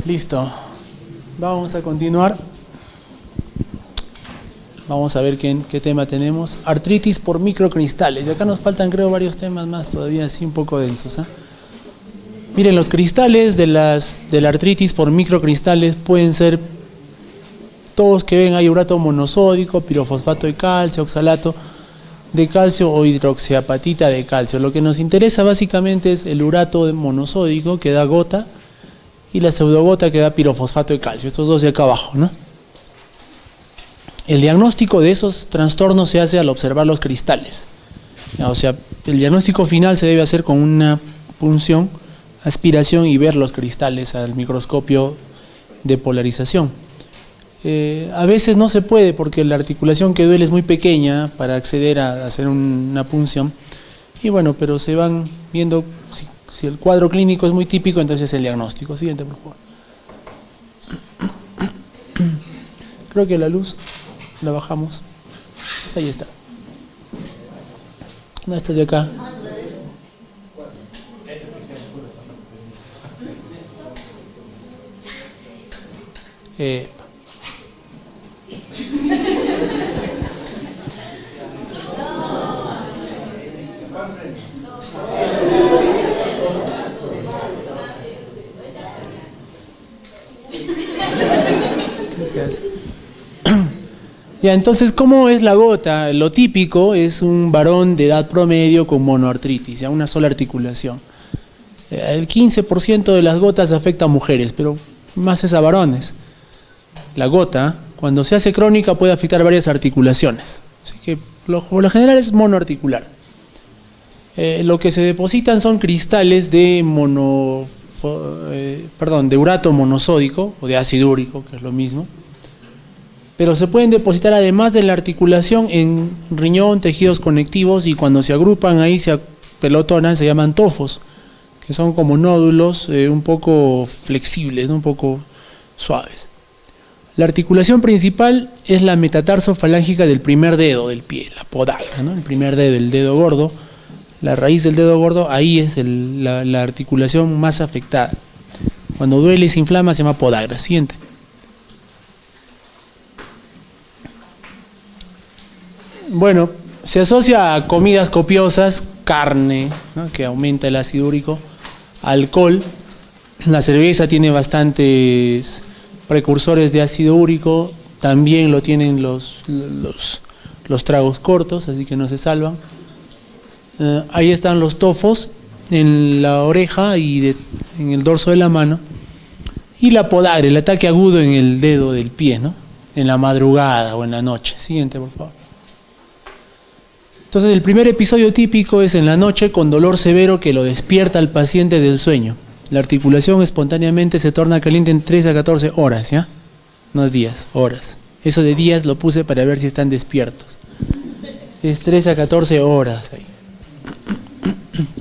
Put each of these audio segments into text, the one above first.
Listo. Vamos a continuar. Vamos a ver qué tema tenemos. Artritis por microcristales. Y acá nos faltan, creo, varios temas más todavía así un poco densos, ¿eh? Miren, los cristales de la artritis por microcristales pueden ser todos que ven. Hay urato monosódico, pirofosfato de calcio, oxalato de calcio o hidroxiapatita de calcio. Lo que nos interesa básicamente es el urato monosódico, que da gota, y la pseudogota, que da pirofosfato de calcio. Estos dos de acá abajo, ¿no? El diagnóstico de esos trastornos se hace al observar los cristales. O sea, el diagnóstico final se debe hacer con una punción, aspiración y ver los cristales al microscopio de polarización. A veces no se puede porque la articulación que duele es muy pequeña para acceder a hacer una punción. Y bueno, pero se van viendo, si el cuadro clínico es muy típico, entonces es el diagnóstico. Siguiente, por favor. Creo que la luz la bajamos. Esta ya está. No, esta es de acá. ¿Qué se hace? Ya, entonces, ¿cómo es la gota? Lo típico es un varón de edad promedio con monoartritis, ya una sola articulación. El 15% de las gotas afecta a mujeres, pero más es a varones. La gota, cuando se hace crónica, puede afectar varias articulaciones. Así que, por lo general, es monoarticular. Lo que se depositan son cristales de de urato monosódico o de ácido úrico, que es lo mismo. Pero se pueden depositar, además de la articulación, en riñón, tejidos conectivos, y cuando se agrupan ahí, se apelotonan, se llaman tofos, que son como nódulos un poco flexibles, ¿no? Un poco suaves. La articulación principal es la metatarso-falángica del primer dedo del pie, la podagra, ¿no? El primer dedo, el dedo gordo, la raíz del dedo gordo, ahí es la articulación más afectada. Cuando duele y se inflama se llama podagra. Siguiente. Bueno, se asocia a comidas copiosas, carne, ¿no?, que aumenta el ácido úrico, alcohol. La cerveza tiene bastantes precursores de ácido úrico, también lo tienen los tragos cortos, así que no se salvan. Ahí están los tofos en la oreja y en el dorso de la mano. Y la podagra, el ataque agudo en el dedo del pie, ¿no?, en la madrugada o en la noche. Siguiente, por favor. Entonces, el primer episodio típico es en la noche con dolor severo que lo despierta al paciente del sueño. La articulación espontáneamente se torna caliente en 3 a 14 horas, ¿ya? No es días, horas. Eso de días lo puse para ver si están despiertos. Es 3 a 14 horas ahí.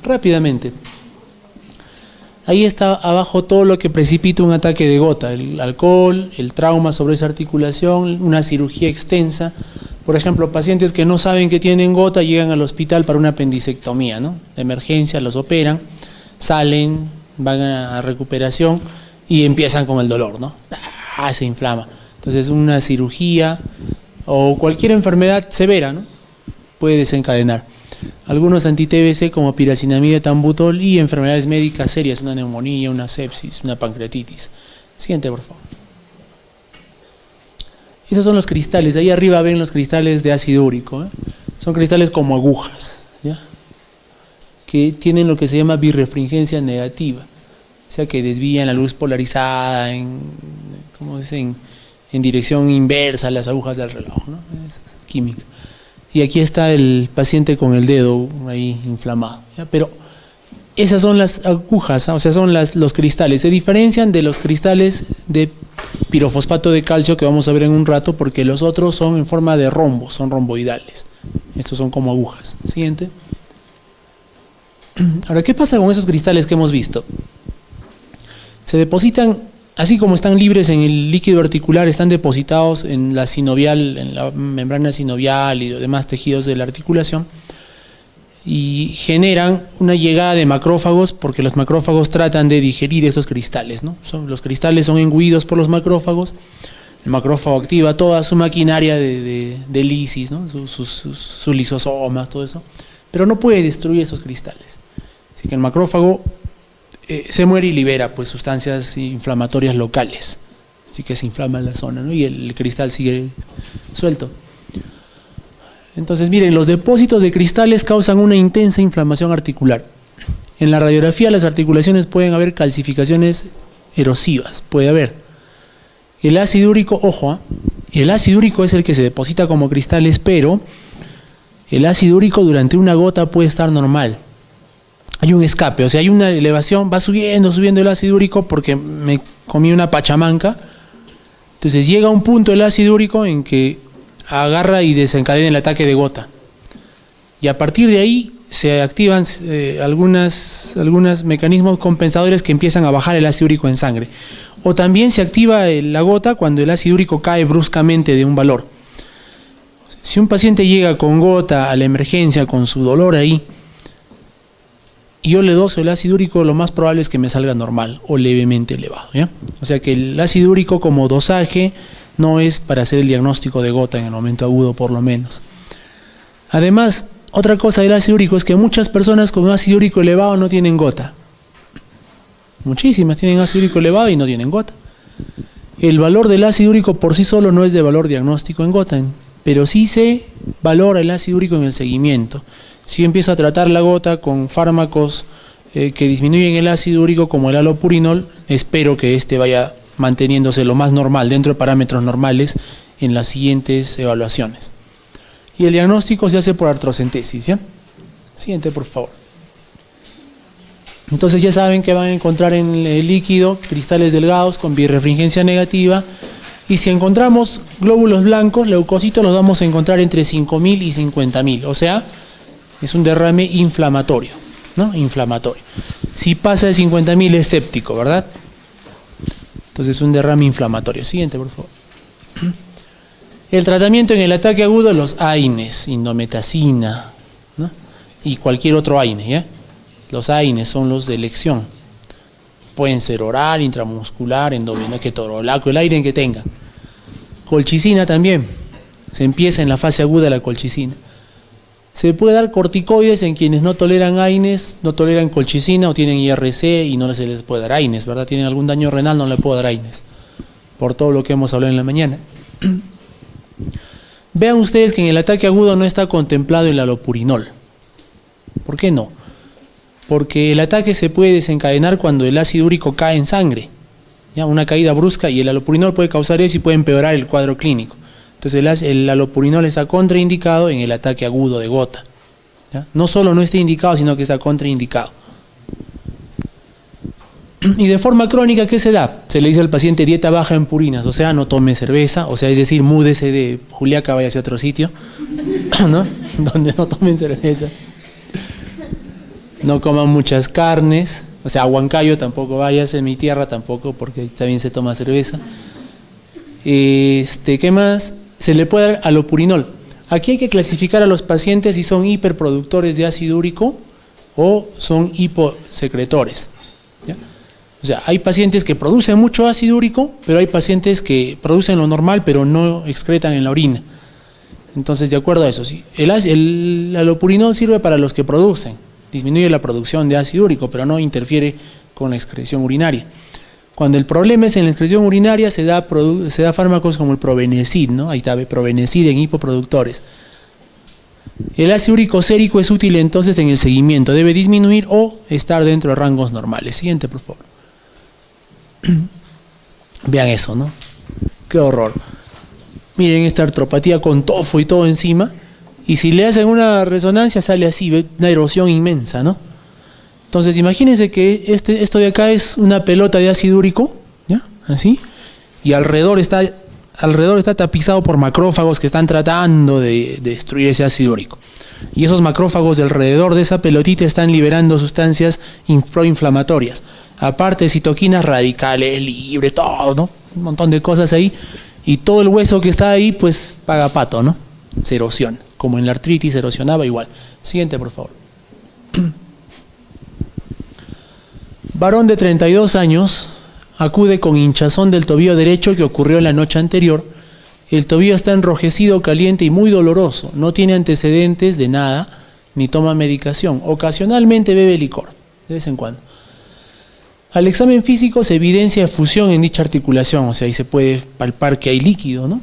Rápidamente. Ahí está abajo todo lo que precipita un ataque de gota. El alcohol, el trauma sobre esa articulación, una cirugía extensa. Por ejemplo, pacientes que no saben que tienen gota llegan al hospital para una apendicectomía, ¿no?, de emergencia, los operan, salen, van a recuperación y empiezan con el dolor, ¿no? Se inflama. Entonces, una cirugía o cualquier enfermedad severa, ¿no?, puede desencadenar. Algunos anti-TBC como piracinamida, tambutol, y enfermedades médicas serias, una neumonía, una sepsis, una pancreatitis. Siguiente, por favor. Esos son los cristales. Ahí arriba ven los cristales de ácido úrico, ¿eh? Son cristales como agujas, ¿ya?, que tienen lo que se llama birrefringencia negativa, o sea que desvían la luz polarizada en dirección inversa a las agujas del reloj, ¿no? Es química. Y aquí está el paciente con el dedo ahí inflamado, ¿ya? Pero esas son las agujas, ¿eh? O sea, son los cristales. Se diferencian de los cristales de pirofosfato de calcio que vamos a ver en un rato, porque los otros son en forma de rombo, son romboidales. Estos son como agujas. Siguiente. Ahora, ¿qué pasa con esos cristales que hemos visto? Se depositan, así como están libres en el líquido articular, están depositados en la sinovial, en la membrana sinovial y los demás tejidos de la articulación. y generan una llegada de macrófagos porque los macrófagos tratan de digerir esos cristales, ¿no? Los cristales son engullidos por los macrófagos, el macrófago activa toda su maquinaria de lisis, ¿no? Sus lisosomas, todo eso, pero no puede destruir esos cristales. Así que el macrófago se muere y libera pues sustancias inflamatorias locales, así que se inflama la zona, ¿no? Y el cristal sigue suelto. Entonces, miren, los depósitos de cristales causan una intensa inflamación articular. En la radiografía de las articulaciones pueden haber calcificaciones erosivas, puede haber. El ácido úrico, ojo, el ácido úrico es el que se deposita como cristales, pero el ácido úrico durante una gota puede estar normal. Hay un escape, o sea, hay una elevación, va subiendo el ácido úrico porque me comí una pachamanca. Entonces llega un punto el ácido úrico en que agarra y desencadena el ataque de gota. Y a partir de ahí se activan algunos mecanismos compensadores que empiezan a bajar el ácido úrico en sangre. O también se activa la gota cuando el ácido úrico cae bruscamente de un valor. Si un paciente llega con gota a la emergencia, con su dolor ahí, y yo le doso el ácido úrico, lo más probable es que me salga normal o levemente elevado, ¿ya? O sea que el ácido úrico como dosaje no es para hacer el diagnóstico de gota en el momento agudo, por lo menos. Además, otra cosa del ácido úrico es que muchas personas con ácido úrico elevado no tienen gota. Muchísimas tienen ácido úrico elevado y no tienen gota. El valor del ácido úrico por sí solo no es de valor diagnóstico en gota, pero sí se valora el ácido úrico en el seguimiento. Si yo empiezo a tratar la gota con fármacos que disminuyen el ácido úrico como el halopurinol, espero que este vaya manteniéndose lo más normal, dentro de parámetros normales, en las siguientes evaluaciones. Y el diagnóstico se hace por artrocentesis, ¿ya? Siguiente, por favor. Entonces ya saben que van a encontrar en el líquido cristales delgados con birrefringencia negativa, y si encontramos glóbulos blancos, leucocitos, los vamos a encontrar entre 5.000 y 50.000, o sea, es un derrame inflamatorio, ¿no? Inflamatorio. Si pasa de 50.000 es séptico, ¿verdad? Entonces un derrame inflamatorio. Siguiente, por favor. El tratamiento en el ataque agudo, los AINES, indometacina, ¿no? Y cualquier otro AINE, ¿ya? Los AINES son los de elección. Pueden ser oral, intramuscular, endovenoso, ketorolaco, el aire que tenga. Colchicina también. Se empieza en la fase aguda la colchicina. Se puede dar corticoides en quienes no toleran AINES, no toleran colchicina o tienen IRC y no se les puede dar AINES, ¿verdad? Tienen algún daño renal, no le puedo dar AINES. Por todo lo que hemos hablado en la mañana. Vean ustedes que en el ataque agudo no está contemplado el halopurinol. ¿Por qué no? Porque el ataque se puede desencadenar cuando el ácido úrico cae en sangre, ¿ya? Una caída brusca, y el halopurinol puede causar eso y puede empeorar el cuadro clínico. Entonces el halopurinol está contraindicado en el ataque agudo de gota, ¿ya? No solo no está indicado, sino que está contraindicado. Y de forma crónica, ¿qué se da? Se le dice al paciente dieta baja en purinas, o sea, no tome cerveza, o sea, es decir, múdese de Juliaca, vaya hacia otro sitio, ¿no? Donde no tomen cerveza. No coman muchas carnes, o sea, a Huancayo tampoco vayas, en mi tierra tampoco, porque también se toma cerveza. ¿Qué más? Se le puede dar halopurinol. Aquí hay que clasificar a los pacientes si son hiperproductores de ácido úrico o son hiposecretores, ¿ya? O sea, hay pacientes que producen mucho ácido úrico, pero hay pacientes que producen lo normal, pero no excretan en la orina. Entonces, de acuerdo a eso, sí, el halopurinol sirve para los que producen, disminuye la producción de ácido úrico, pero no interfiere con la excreción urinaria. Cuando el problema es en la excreción urinaria, se da fármacos como el Probenecid, ¿no? Ahí está, Probenecid en hipoproductores. El ácido úrico sérico es útil entonces en el seguimiento, debe disminuir o estar dentro de rangos normales. Siguiente, por favor. Vean eso, ¿no? Qué horror. Miren esta artropatía con tofo y todo encima, y si le hacen una resonancia sale así, una erosión inmensa, ¿no? Entonces imagínense que esto de acá es una pelota de ácido úrico, ¿ya? Así, y alrededor está tapizado por macrófagos que están tratando de destruir ese ácido úrico. Y esos macrófagos de alrededor de esa pelotita están liberando sustancias proinflamatorias. Aparte citoquinas radicales, libre, todo, ¿no? Un montón de cosas ahí. Y todo el hueso que está ahí, pues paga pato, ¿no? Se erosiona. Como en la artritis erosionaba igual. Siguiente, por favor. Varón de 32 años acude con hinchazón del tobillo derecho que ocurrió la noche anterior. El tobillo está enrojecido, caliente y muy doloroso. No tiene antecedentes de nada, ni toma medicación. Ocasionalmente bebe licor, de vez en cuando. Al examen físico se evidencia efusión en dicha articulación, o sea, ahí se puede palpar que hay líquido, ¿no?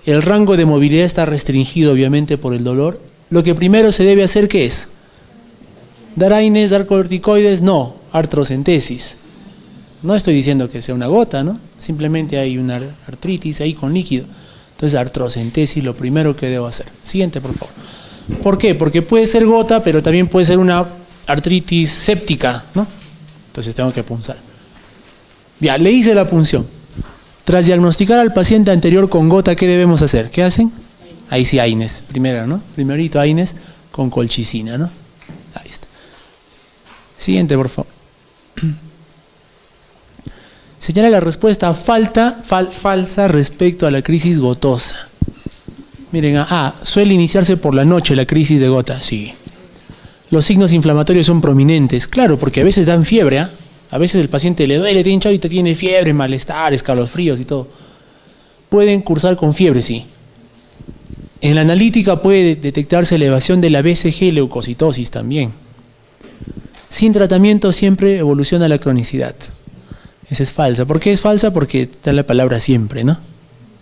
El rango de movilidad está restringido, obviamente, por el dolor. Lo que primero se debe hacer, ¿qué es? ¿Dar AINES, dar corticoides? No, artrocentesis. No estoy diciendo que sea una gota, ¿no? Simplemente hay una artritis ahí con líquido. Entonces, artrocentesis, lo primero que debo hacer. Siguiente, por favor. ¿Por qué? Porque puede ser gota, pero también puede ser una artritis séptica, ¿no? Entonces tengo que punzar. Ya, le hice la punción. Tras diagnosticar al paciente anterior con gota, ¿qué debemos hacer? ¿Qué hacen? Ahí sí, AINES. Primero, ¿no? Primerito AINES con colchicina, ¿no? Ahí está. Siguiente, por favor. Señala la respuesta falsa respecto a la crisis gotosa. Miren, suele iniciarse por la noche la crisis de gota, sí. Los signos inflamatorios son prominentes, claro, porque a veces dan fiebre, ¿eh? A veces el paciente le duele, tiene hinchado y tiene fiebre, malestar, escalofríos y todo. Pueden cursar con fiebre, sí. En la analítica puede detectarse elevación de la BCG y leucocitosis también. Sin tratamiento siempre evoluciona la cronicidad. Esa es falsa. ¿Por qué es falsa? Porque está la palabra siempre, ¿no?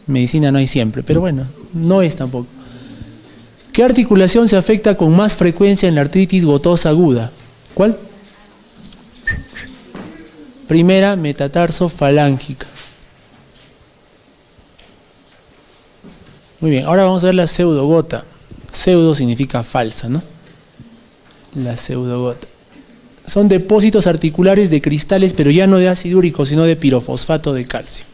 En medicina no hay siempre, pero bueno, no es tampoco. ¿Qué articulación se afecta con más frecuencia en la artritis gotosa aguda? ¿Cuál? Primera, metatarso-falángica. Muy bien, ahora vamos a ver la pseudogota. Pseudo significa falsa, ¿no? La pseudogota. Son depósitos articulares de cristales, pero ya no de ácido úrico, sino de pirofosfato de calcio.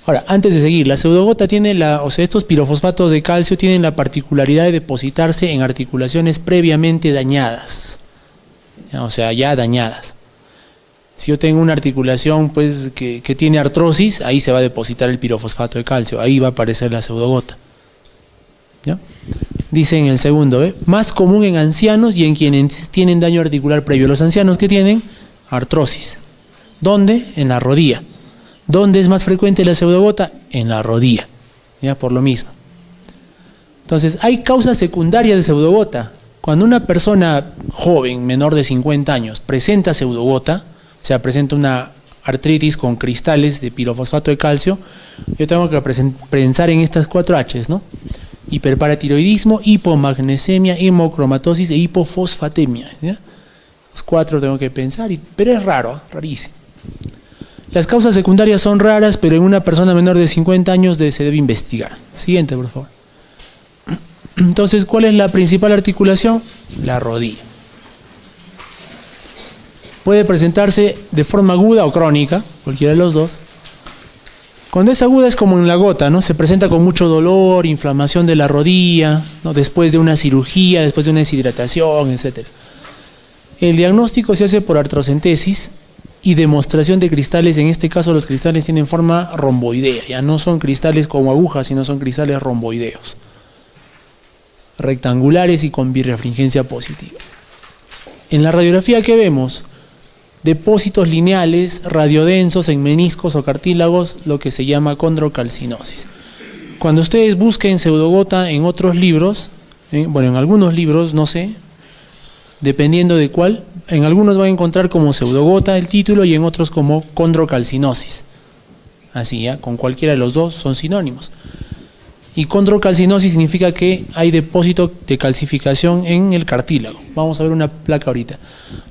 Ahora, antes de seguir, la pseudogota tiene estos pirofosfatos de calcio tienen la particularidad de depositarse en articulaciones previamente dañadas. O sea, ya dañadas. Si yo tengo una articulación pues, que tiene artrosis, ahí se va a depositar el pirofosfato de calcio, ahí va a aparecer la pseudogota. ¿Ya? Dice en el segundo, más común en ancianos y en quienes tienen daño articular previo. Los ancianos que tienen artrosis. ¿Dónde? En la rodilla. ¿Dónde es más frecuente la pseudogota? En la rodilla. Ya, por lo mismo. Entonces, hay causas secundarias de pseudogota. Cuando una persona joven, menor de 50 años, presenta pseudogota, o sea, presenta una artritis con cristales de pirofosfato de calcio, yo tengo que pensar en estas 4 H's, ¿no? Hiperparatiroidismo, hipomagnesemia, hemocromatosis e hipofosfatemia. ¿Ya? Los 4 tengo que pensar, pero es raro, rarísimo. Las causas secundarias son raras, pero en una persona menor de 50 años se debe investigar. Siguiente, por favor. Entonces, ¿cuál es la principal articulación? La rodilla. Puede presentarse de forma aguda o crónica, cualquiera de los dos. Cuando es aguda es como en la gota, ¿no? Se presenta con mucho dolor, inflamación de la rodilla, ¿no? Después de una cirugía, después de una deshidratación, etc. El diagnóstico se hace por artrocentesis y demostración de cristales. En este caso los cristales tienen forma romboidea, ya no son cristales como agujas, sino son cristales romboideos, rectangulares y con birrefringencia positiva. En la radiografía, ¿qué vemos? Depósitos lineales, radiodensos en meniscos o cartílagos, lo que se llama condrocalcinosis. Cuando ustedes busquen pseudogota en otros libros, en algunos libros, no sé, dependiendo de cuál, en algunos van a encontrar como pseudogota el título y en otros como condrocalcinosis. Así, ¿ya? Con cualquiera de los dos son sinónimos. Y condrocalcinosis significa que hay depósito de calcificación en el cartílago. Vamos a ver una placa ahorita.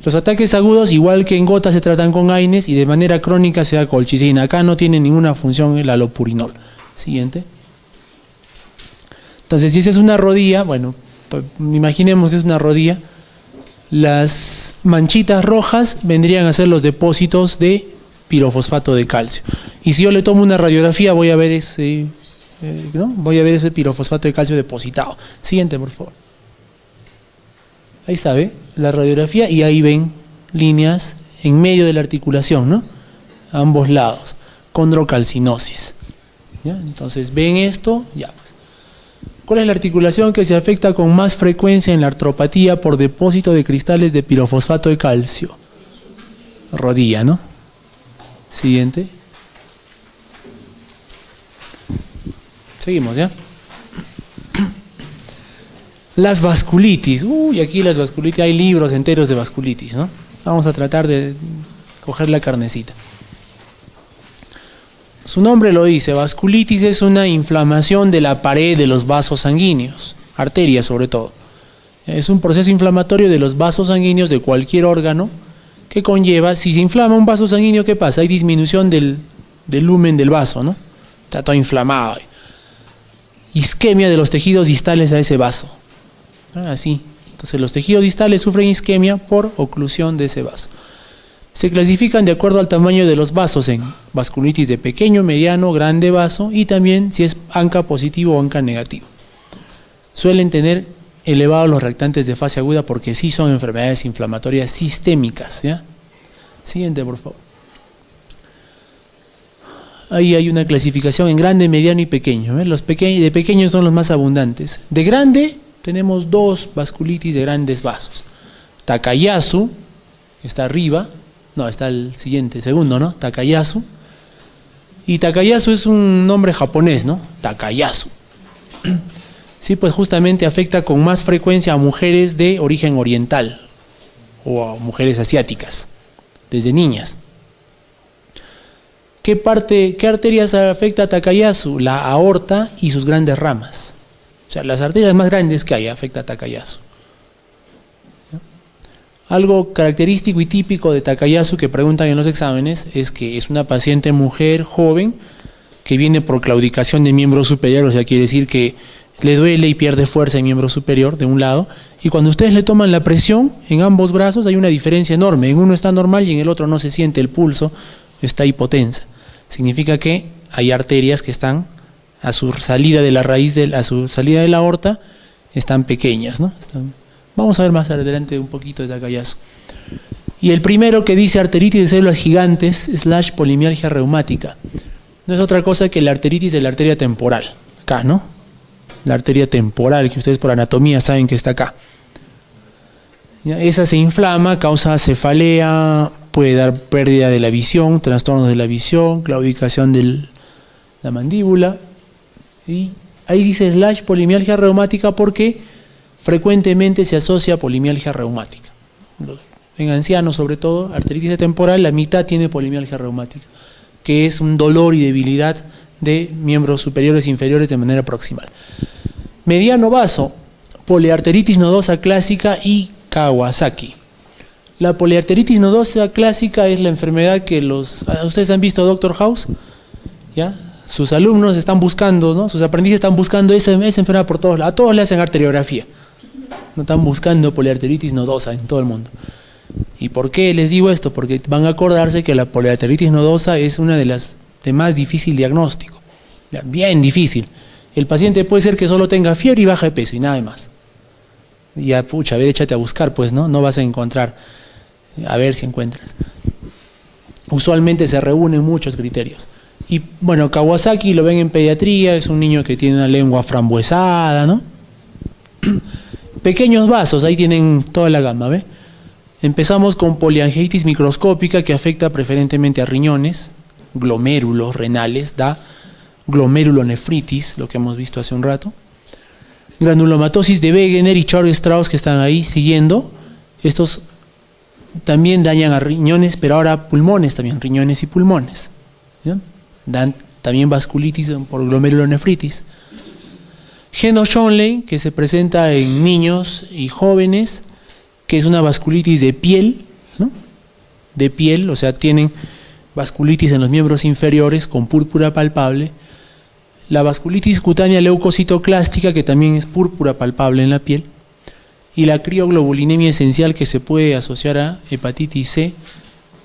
Los ataques agudos, igual que en gota, se tratan con AINES y de manera crónica se da colchicina. Acá no tiene ninguna función el alopurinol. Siguiente. Entonces, si esa es una rodilla, bueno, imaginemos que es una rodilla, las manchitas rojas vendrían a ser los depósitos de pirofosfato de calcio. Y si yo le tomo una radiografía, voy a ver ese pirofosfato de calcio depositado. Siguiente, por favor. Ahí está, ¿ve? La radiografía y ahí ven líneas en medio de la articulación, ¿no? A ambos lados. Condrocalcinosis. ¿Ya? Entonces, ven esto, ya. ¿Cuál es la articulación que se afecta con más frecuencia en la artropatía por depósito de cristales de pirofosfato de calcio? Rodilla, ¿no? Siguiente. Seguimos, ¿ya? Las vasculitis. Uy, aquí las vasculitis, hay libros enteros de vasculitis, ¿no? Vamos a tratar de coger la carnecita. Su nombre lo dice, vasculitis es una inflamación de la pared de los vasos sanguíneos, arterias sobre todo. Es un proceso inflamatorio de los vasos sanguíneos de cualquier órgano que conlleva, si se inflama un vaso sanguíneo, ¿qué pasa? Hay disminución del lumen del vaso, ¿no? Está todo inflamado. Isquemia de los tejidos distales a ese vaso. Así. Entonces los tejidos distales sufren isquemia por oclusión de ese vaso. Se clasifican de acuerdo al tamaño de los vasos en vasculitis de pequeño, mediano, grande vaso y también si es ANCA positivo o ANCA negativo. Suelen tener elevados los reactantes de fase aguda porque sí son enfermedades inflamatorias sistémicas, ¿ya? Siguiente, por favor. Ahí hay una clasificación en grande, mediano y pequeño. Los de pequeños son los más abundantes. De grande tenemos dos vasculitis de grandes vasos. Takayasu, está arriba. No, está el siguiente, segundo, ¿no? Takayasu. Y Takayasu es un nombre japonés, ¿no? Takayasu. Sí, pues justamente afecta con más frecuencia a mujeres de origen oriental o a mujeres asiáticas, desde niñas. ¿Qué arterias afecta a Takayasu? La aorta y sus grandes ramas. O sea, las arterias más grandes que hay afecta a Takayasu. Algo característico y típico de Takayasu que preguntan en los exámenes es que es una paciente mujer joven que viene por claudicación de miembro superior, o sea, quiere decir que le duele y pierde fuerza en miembro superior de un lado, y cuando ustedes le toman la presión en ambos brazos hay una diferencia enorme, en uno está normal y en el otro no se siente el pulso, está hipotensa. Significa que hay arterias que están a su salida de la raíz, a su salida de la aorta, están pequeñas, ¿no? Vamos a ver más adelante un poquito de Takayasu. Y el primero que dice arteritis de células gigantes / polimialgia reumática. No es otra cosa que la arteritis de la arteria temporal. Acá, ¿no? La arteria temporal, que ustedes por anatomía saben que está acá. Esa se inflama, causa cefalea, puede dar pérdida de la visión, trastornos de la visión, claudicación de la mandíbula. Y ahí dice / polimialgia reumática porque frecuentemente se asocia a polimialgia reumática. En ancianos, sobre todo, arteritis temporal, la mitad tiene polimialgia reumática, que es un dolor y debilidad de miembros superiores e inferiores de manera proximal. Mediano vaso, poliarteritis nodosa clásica y Kawasaki. La poliarteritis nodosa clásica es la enfermedad que ustedes han visto Doctor House, ¿ya? Sus alumnos están buscando, ¿no? Sus aprendices están buscando esa enfermedad por todos lados. A todos le hacen arteriografía. No están buscando poliarteritis nodosa en todo el mundo. ¿Y por qué les digo esto? Porque van a acordarse que la poliarteritis nodosa es una de las de más difícil diagnóstico. Bien difícil. El paciente puede ser que solo tenga fiebre y baja de peso y nada más. Y ya, pucha, a ver, échate a buscar, pues, ¿no? No vas a encontrar. A ver si encuentras. Usualmente se reúnen muchos criterios. Y bueno, Kawasaki lo ven en pediatría, es un niño que tiene una lengua frambuesada, ¿no? Pequeños vasos, ahí tienen toda la gama, ¿ve? Empezamos con poliangiitis microscópica que afecta preferentemente a riñones, glomérulos renales, da glomerulonefritis, lo que hemos visto hace un rato. Granulomatosis de Wegener y Chorg-Strauss que están ahí siguiendo. Estos también dañan a riñones, pero ahora pulmones también, riñones y pulmones, ¿ya? Dan también vasculitis por glomerulonefritis. Heno-Schönlein, que se presenta en niños y jóvenes, que es una vasculitis de piel, ¿no? De piel, o sea, tienen vasculitis en los miembros inferiores con púrpura palpable. La vasculitis cutánea leucocitoclástica, que también es púrpura palpable en la piel. Y la crioglobulinemia esencial, que se puede asociar a hepatitis C,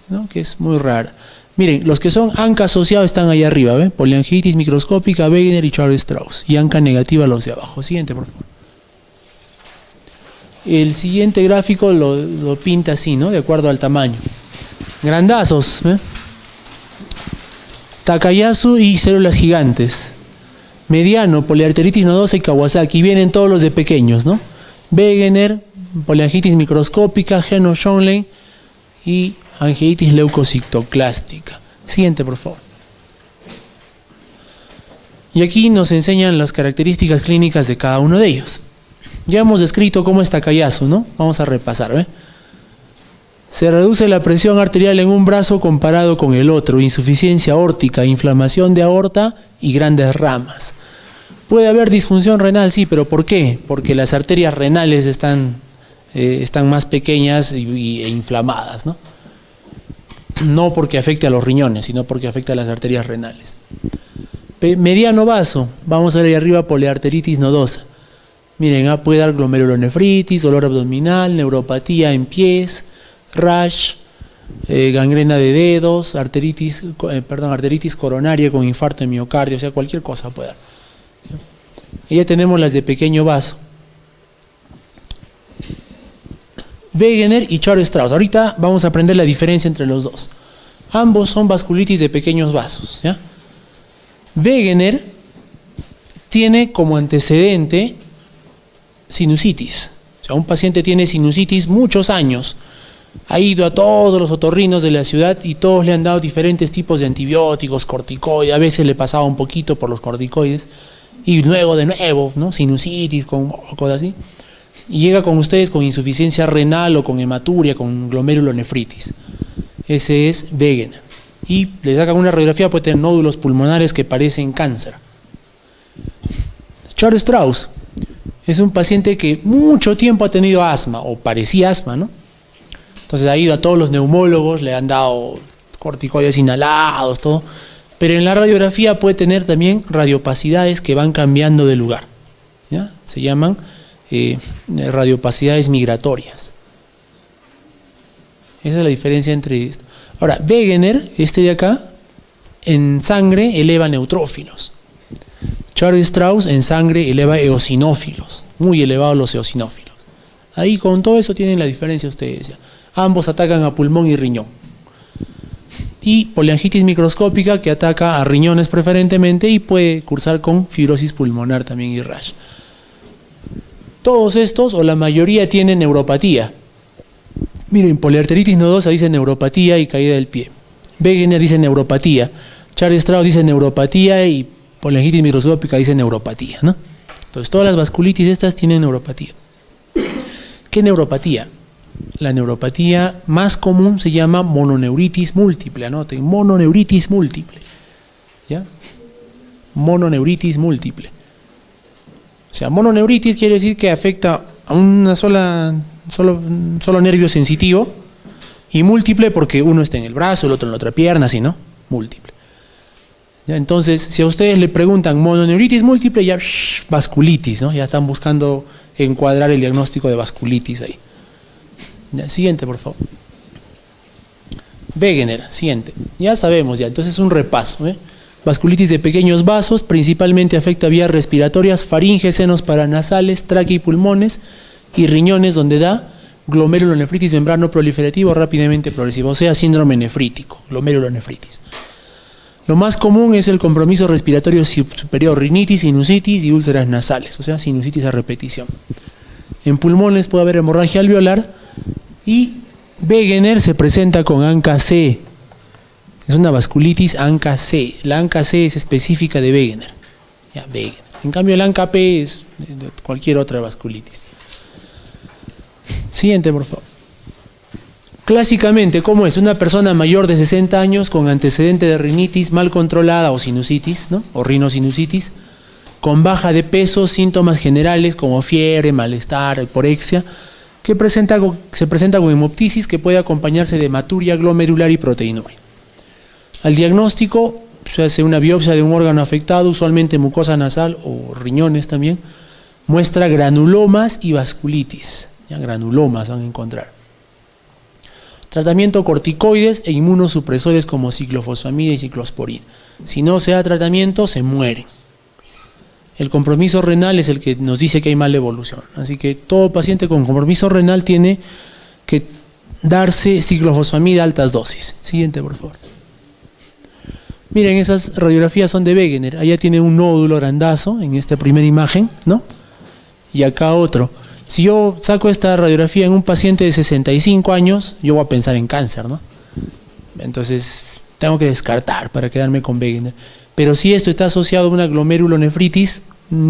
¿no? Que es muy rara. Miren, los que son ANCA asociados están ahí arriba, ¿ven? Poliangiitis microscópica, Wegener y Chorg-Strauss. Y ANCA negativa los de abajo. Siguiente, por favor. El siguiente gráfico lo pinta así, ¿no? De acuerdo al tamaño. Grandazos, ¿eh? Takayasu y células gigantes. Mediano, poliarteritis nodosa y Kawasaki. Vienen todos los de pequeños, ¿no? Wegener, poliangitis microscópica, Heno-Schönlein y anginitis leucocitoclástica. Siguiente, por favor. Y aquí nos enseñan las características clínicas de cada uno de ellos. Ya hemos descrito cómo es Takayasu, ¿no? Vamos a repasar, ¿eh? Se reduce la presión arterial en un brazo comparado con el otro, insuficiencia aórtica, inflamación de aorta y grandes ramas. Puede haber disfunción renal, sí, pero ¿por qué? Porque las arterias renales están más pequeñas e inflamadas, ¿no? No porque afecte a los riñones, sino porque afecta a las arterias renales. Mediano vaso, vamos a ver ahí arriba poliarteritis nodosa. Miren, puede dar glomerulonefritis, dolor abdominal, neuropatía en pies, rash, gangrena de dedos, arteritis coronaria con infarto de miocardio, o sea, cualquier cosa puede dar. Y ya tenemos las de pequeño vaso. Wegener y Char-Strauss. Ahorita vamos a aprender la diferencia entre los dos. Ambos son vasculitis de pequeños vasos, ¿ya? Wegener tiene como antecedente sinusitis. O sea, un paciente tiene sinusitis muchos años. Ha ido a todos los otorrinos de la ciudad y todos le han dado diferentes tipos de antibióticos, corticoides. A veces le pasaba un poquito por los corticoides. Y luego de nuevo, ¿no? Sinusitis, con cosas así. Y llega con ustedes con insuficiencia renal o con hematuria, con glomerulonefritis. Ese es Wegener. Y le sacan una radiografía, puede tener nódulos pulmonares que parecen cáncer. Char-Strauss es un paciente que mucho tiempo ha tenido asma, o parecía asma, ¿no? Entonces ha ido a todos los neumólogos, le han dado corticoides inhalados, todo. Pero en la radiografía puede tener también radiopacidades que van cambiando de lugar, ¿ya? Se llaman radiopacidades migratorias. Esa es la diferencia entre esto. Ahora, Wegener, este de acá, en sangre eleva neutrófilos. Char-Strauss en sangre eleva eosinófilos, muy elevados los eosinófilos. Ahí con todo eso tienen la diferencia ustedes ya. Ambos atacan a pulmón y riñón. Y poliangitis microscópica que ataca a riñones preferentemente y puede cursar con fibrosis pulmonar también y rash. Todos estos, o la mayoría, tienen neuropatía. Miren, poliarteritis nodosa dice neuropatía y caída del pie. Wegener dice neuropatía. Char-Strauss dice neuropatía y poliangitis microscópica dice neuropatía, ¿no? Entonces, todas las vasculitis estas tienen neuropatía. ¿Qué neuropatía? La neuropatía más común se llama mononeuritis múltiple. Anoten, mononeuritis múltiple. ¿Ya? Mononeuritis múltiple. O sea, mononeuritis quiere decir que afecta a una solo nervio sensitivo, y múltiple porque uno está en el brazo, el otro en la otra pierna, así, ¿no? Múltiple. ¿Ya? Entonces, si a ustedes le preguntan mononeuritis múltiple, ya vasculitis, ¿no? Ya están buscando encuadrar el diagnóstico de vasculitis ahí. Ya, siguiente, por favor. Wegener, siguiente. Ya sabemos, ya, entonces un repaso, ¿eh? Vasculitis de pequeños vasos, principalmente afecta vías respiratorias, faringe, senos paranasales, tráquea y pulmones, y riñones, donde da glomerulonefritis membrano proliferativo rápidamente progresivo, o sea, síndrome nefrítico, glomerulonefritis. Lo más común es el compromiso respiratorio superior, rinitis, sinusitis y úlceras nasales, o sea, sinusitis a repetición. En pulmones puede haber hemorragia alveolar y Wegener se presenta con ANCA-C. Es una vasculitis ANCA-C. La ANCA-C es específica de Wegener. Ya, Wegener. En cambio, el ANCA-P es de cualquier otra vasculitis. Siguiente, por favor. Clásicamente, ¿cómo es? Una persona mayor de 60 años con antecedente de rinitis mal controlada o sinusitis, ¿no? O rinosinusitis, con baja de peso, síntomas generales como fiebre, malestar, hiporexia, que se presenta con hemoptisis que puede acompañarse de hematuria glomerular y proteinuria. Al diagnóstico se hace una biopsia de un órgano afectado, usualmente mucosa nasal o riñones también, muestra granulomas y vasculitis. Ya, granulomas van a encontrar. Tratamiento corticoides e inmunosupresores como ciclofosfamida y ciclosporina. Si no se da tratamiento, se mueren. El compromiso renal es el que nos dice que hay mala evolución. Así que todo paciente con compromiso renal tiene que darse ciclofosfamida a altas dosis. Siguiente, por favor. Miren, esas radiografías son de Wegener. Allá tiene un nódulo grandazo en esta primera imagen, ¿no? Y acá otro. Si yo saco esta radiografía en un paciente de 65 años, yo voy a pensar en cáncer, ¿no? Entonces, tengo que descartar para quedarme con Wegener. Pero si esto está asociado a una glomerulonefritis,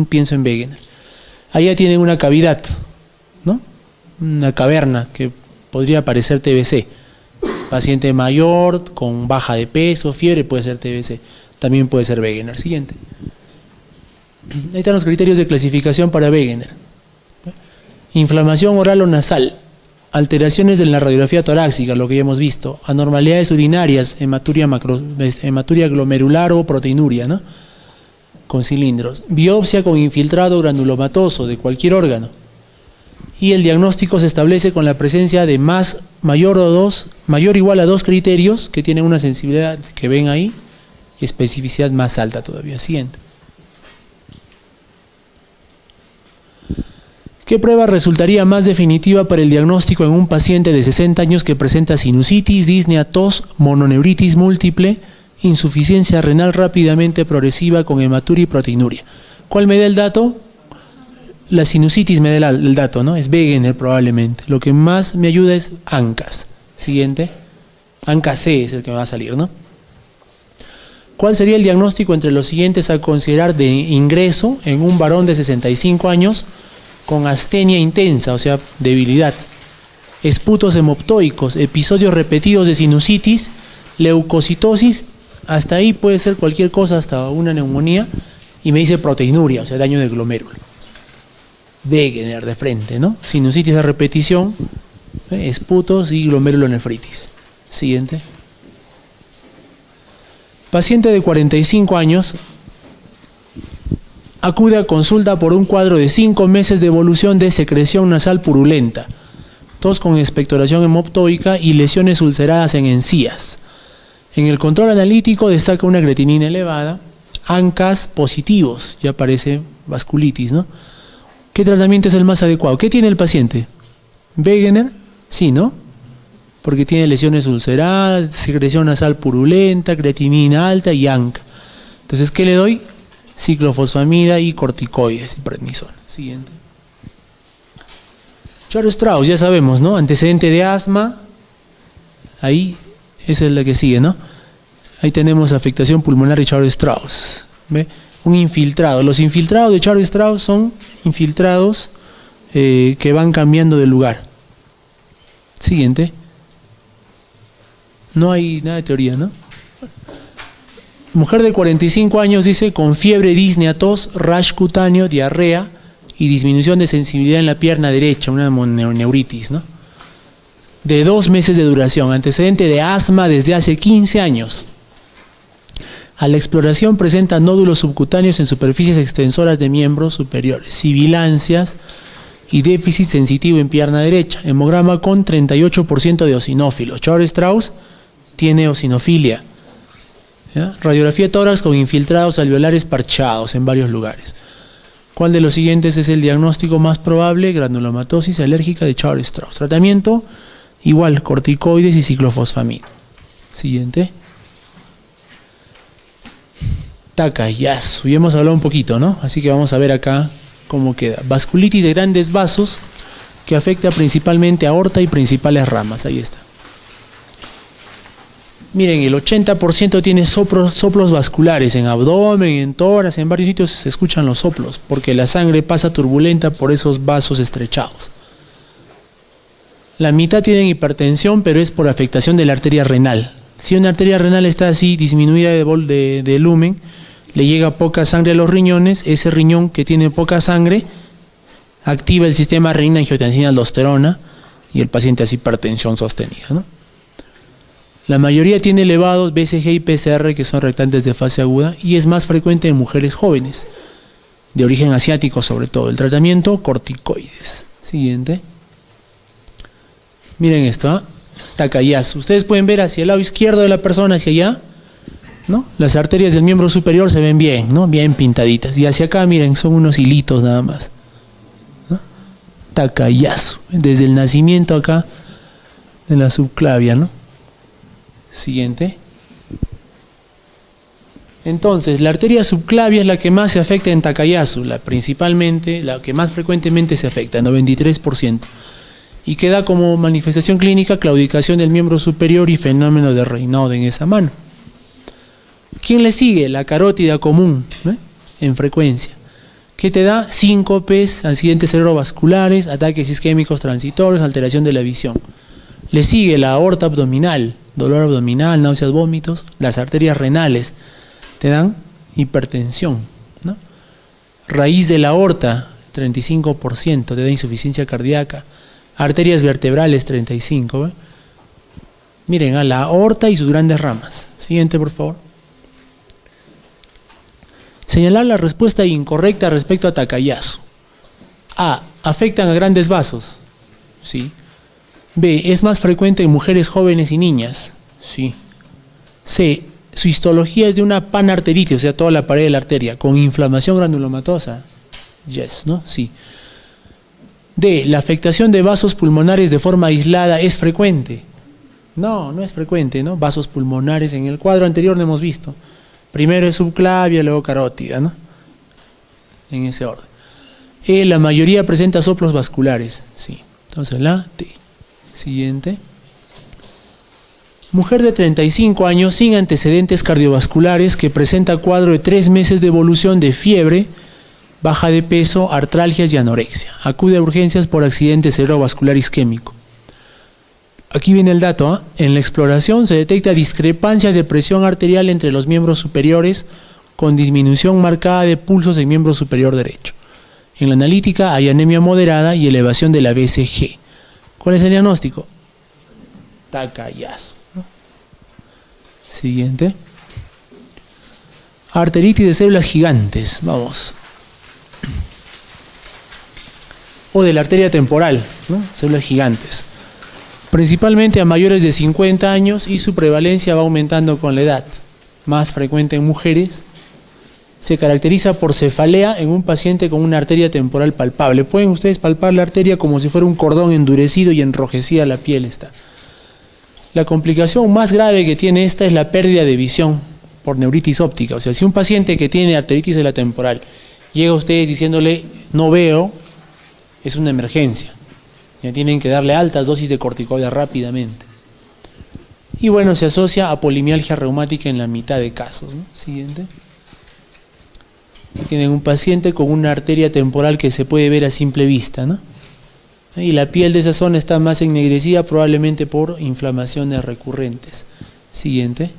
pienso en Wegener. Allá tienen una cavidad, ¿no? Una caverna que podría parecer TBC. Paciente mayor, con baja de peso, fiebre, puede ser TBC. También puede ser Wegener. Siguiente. Ahí están los criterios de clasificación para Wegener. Inflamación oral o nasal. Alteraciones en la radiografía torácica, lo que ya hemos visto. Anormalidades urinarias, hematuria glomerular o proteinuria, ¿no? Con cilindros. Biopsia con infiltrado granulomatoso de cualquier órgano. Y el diagnóstico se establece con la presencia de mayor o igual a 2 criterios que tienen una sensibilidad que ven ahí y especificidad más alta todavía. Siguiente. ¿Qué prueba resultaría más definitiva para el diagnóstico en un paciente de 60 años que presenta sinusitis, disnea, tos, mononeuritis múltiple, insuficiencia renal rápidamente progresiva con hematuria y proteinuria? ¿Cuál me da el dato? La sinusitis me da el dato, ¿no? Es Wegener probablemente. Lo que más me ayuda es ANCAS. Siguiente. ANCAS-C es el que me va a salir, ¿no? ¿Cuál sería el diagnóstico entre los siguientes a considerar de ingreso en un varón de 65 años con astenia intensa, o sea, debilidad? Esputos hemoptoicos, episodios repetidos de sinusitis, leucocitosis, hasta ahí puede ser cualquier cosa, hasta una neumonía, y me dice proteinuria, o sea, daño del glomérulo. Wegener de frente, ¿no? Sinusitis a repetición, esputos y glomerulonefritis. Siguiente. Paciente de 45 años acude a consulta por un cuadro de 5 meses de evolución de secreción nasal purulenta, tos con expectoración hemoptoica y lesiones ulceradas en encías. En el control analítico destaca una creatinina elevada, ANCAS positivos, ya aparece vasculitis, ¿no? ¿Qué tratamiento es el más adecuado? ¿Qué tiene el paciente? ¿Wegener? Sí, ¿no? Porque tiene lesiones ulceradas, secreción nasal purulenta, creatinina alta y ANCA. Entonces, ¿qué le doy? Ciclofosfamida y corticoides y prednisona. Siguiente. Charo-Strauss, ya sabemos, ¿no? Antecedente de asma. Ahí, esa es la que sigue, ¿no? Ahí tenemos afectación pulmonar de Charo-Strauss. ¿Ve? Un infiltrado. Los infiltrados de Charo-Strauss son infiltrados que van cambiando de lugar. Siguiente. No hay nada de teoría, ¿no? Mujer de 45 años dice con fiebre, disnea, tos, rash cutáneo, diarrea y disminución de sensibilidad en la pierna derecha, una mononeuritis, ¿no? De 2 meses de duración, antecedente de asma desde hace 15 años. A la exploración presenta nódulos subcutáneos en superficies extensoras de miembros superiores, sibilancias y déficit sensitivo en pierna derecha. Hemograma con 38% de eosinófilos. Charo-Strauss tiene eosinofilia. ¿Ya? Radiografía tórax con infiltrados alveolares parchados en varios lugares. ¿Cuál de los siguientes es el diagnóstico más probable? Granulomatosis alérgica de Charo-Strauss. Tratamiento, igual, corticoides y ciclofosfamida. Siguiente. Takayasu, ya hemos hablado un poquito, ¿no? Así que vamos a ver acá cómo queda. Vasculitis de grandes vasos que afecta principalmente a aorta y principales ramas. Ahí está. Miren, el 80% tiene soplos vasculares en abdomen, en tórax, en varios sitios se escuchan los soplos, porque la sangre pasa turbulenta por esos vasos estrechados. La mitad tienen hipertensión, pero es por afectación de la arteria renal. Si una arteria renal está así, disminuida de lumen, le llega poca sangre a los riñones, ese riñón que tiene poca sangre activa el sistema renina-angiotensina-aldosterona y el paciente hace hipertensión sostenida, ¿no? La mayoría tiene elevados BCG y PCR, que son reactantes de fase aguda, y es más frecuente en mujeres jóvenes, de origen asiático sobre todo. El tratamiento, corticoides. Siguiente. Miren esto, ¿eh? Takayasu. Ustedes pueden ver hacia el lado izquierdo de la persona, hacia allá, ¿no? Las arterias del miembro superior se ven bien, ¿no? Bien pintaditas. Y hacia acá, miren, son unos hilitos nada más, ¿no? Takayasu. Desde el nacimiento acá, en la subclavia, ¿no? Siguiente. Entonces, la arteria subclavia es la que más se afecta en Takayasu, principalmente, la que más frecuentemente se afecta, 93%. Y queda como manifestación clínica claudicación del miembro superior y fenómeno de Raynaud en esa mano. ¿Quién le sigue? La carótida común, ¿no? En frecuencia. ¿Qué te da? Síncopes, accidentes cerebrovasculares, ataques isquémicos transitorios, alteración de la visión. Le sigue la aorta abdominal, dolor abdominal, náuseas, vómitos. Las arterias renales te dan hipertensión, ¿no? Raíz de la aorta, 35%, te da insuficiencia cardíaca. Arterias vertebrales, 35%. ¿eh? Miren, a la aorta y sus grandes ramas. Siguiente, por favor. Señalar la respuesta incorrecta respecto a Takayasu. A. Afectan a grandes vasos. Sí. B. Es más frecuente en mujeres jóvenes y niñas. Sí. C. Su histología es de una panarteritis, o sea, toda la pared de la arteria, con inflamación granulomatosa. Yes, ¿no? Sí. D. La afectación de vasos pulmonares de forma aislada es frecuente. No, no es frecuente, ¿no? Vasos pulmonares en el cuadro anterior no hemos visto. Primero es subclavia, luego carótida, ¿no? En ese orden. E. La mayoría presenta soplos vasculares. Sí. Entonces la D. Siguiente. Mujer de 35 años sin antecedentes cardiovasculares que presenta cuadro de 3 meses de evolución de fiebre, baja de peso, artralgias y anorexia. Acude a urgencias por accidente cerebrovascular isquémico. Aquí viene el dato, ¿eh? En la exploración se detecta discrepancia de presión arterial entre los miembros superiores con disminución marcada de pulsos en miembro superior derecho. En la analítica hay anemia moderada y elevación de la BCG. ¿Cuál es el diagnóstico? Takayasu. Siguiente. Arteritis de células gigantes. Vamos. O de la arteria temporal, ¿no? Células gigantes. Principalmente a mayores de 50 años y su prevalencia va aumentando con la edad. Más frecuente en mujeres. Se caracteriza por cefalea en un paciente con una arteria temporal palpable. Pueden ustedes palpar la arteria como si fuera un cordón endurecido y enrojecida la piel está. La complicación más grave que tiene esta es la pérdida de visión por neuritis óptica. O sea, si un paciente que tiene arteritis de la temporal llega a ustedes diciéndole no veo, es una emergencia. Ya tienen que darle altas dosis de corticoides rápidamente. Y bueno, se asocia a polimialgia reumática en la mitad de casos, ¿no? Siguiente. Aquí tienen un paciente con una arteria temporal que se puede ver a simple vista, ¿no? Y la piel de esa zona está más ennegrecida probablemente por inflamaciones recurrentes. Siguiente.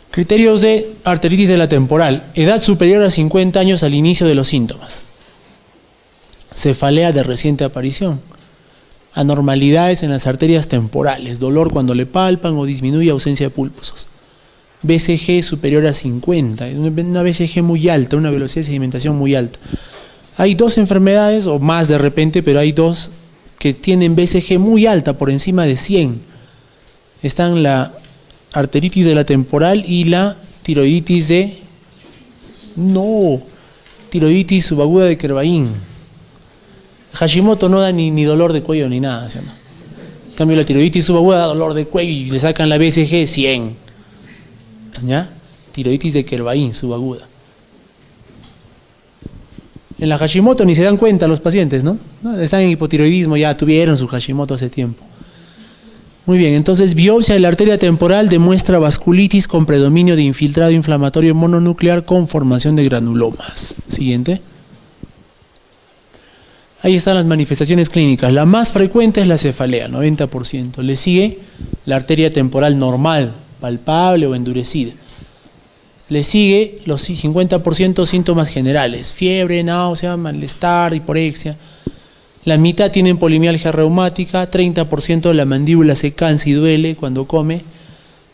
Criterios de arteritis de la temporal. Edad superior a 50 años al inicio de los síntomas. Cefalea de reciente aparición. Anormalidades en las arterias temporales. Dolor cuando le palpan o disminuye ausencia de pulsos. BCG superior a 50. Una BCG muy alta, una velocidad de sedimentación muy alta. Hay dos enfermedades, o más de repente, pero hay dos que tienen BCG muy alta, por encima de 100. Están la arteritis de la temporal y la tiroiditis de... No, tiroiditis subaguda de Kervain. Hashimoto no da ni dolor de cuello ni nada. ¿Sí? En cambio, la tiroiditis subaguda da dolor de cuello y le sacan la BCG 100. ¿Ya? Tiroiditis de Kervain subaguda. En la Hashimoto ni se dan cuenta los pacientes, ¿no? Están en hipotiroidismo, ya tuvieron su Hashimoto hace tiempo. Muy bien, entonces biopsia de la arteria temporal demuestra vasculitis con predominio de infiltrado inflamatorio mononuclear con formación de granulomas. Siguiente. Ahí están las manifestaciones clínicas. La más frecuente es la cefalea, 90%. Le sigue la arteria temporal normal, palpable o endurecida. Le sigue los 50% síntomas generales, fiebre, náusea, malestar, hiporexia. La mitad tienen polimialgia reumática, 30% de la mandíbula se cansa y duele cuando come,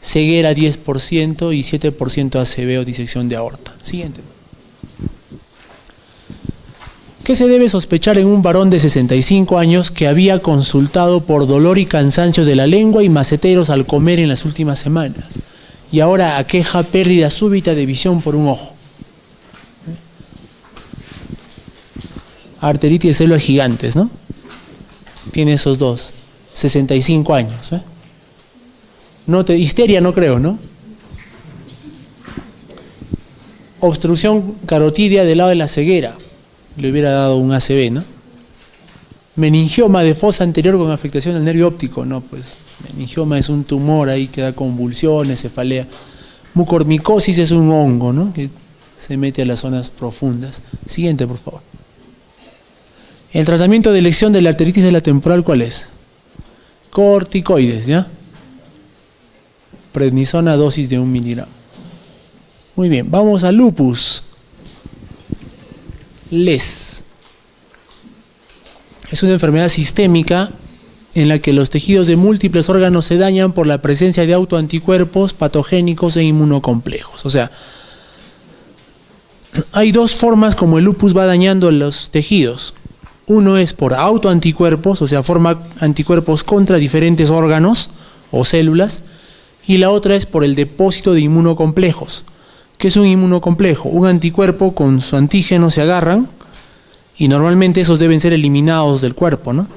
ceguera 10% y 7% ACV o disección de aorta. Siguiente. ¿Qué se debe sospechar en un varón de 65 años que había consultado por dolor y cansancio de la lengua y maceteros al comer en las últimas semanas? Y ahora aqueja pérdida súbita de visión por un ojo. Arteritis de células gigantes, ¿no? Tiene esos dos. 65 años. Histeria no creo, ¿no? obstrucción carotidia del lado de la ceguera, le hubiera dado un ACV, ¿no? Meningioma de fosa anterior con afectación al nervio óptico, no, pues meningioma es un tumor ahí que da convulsiones, cefalea. Mucormicosis es un hongo, ¿no? Que se mete a las zonas profundas. Siguiente, por favor. El tratamiento de elección de la arteritis de la temporal, ¿cuál es? Corticoides, ¿ya? Prednisona, dosis de 1 miligramo. Muy bien, vamos a lupus. LES. Es una enfermedad sistémica en la que los tejidos de múltiples órganos se dañan por la presencia de autoanticuerpos patogénicos e inmunocomplejos. O sea, hay dos formas como el lupus va dañando los tejidos. Uno es por autoanticuerpos, o sea, forma anticuerpos contra diferentes órganos o células, y la otra es por el depósito de inmunocomplejos. ¿Qué es un inmunocomplejo? Un anticuerpo con su antígeno se agarran y normalmente esos deben ser eliminados del cuerpo, ¿no?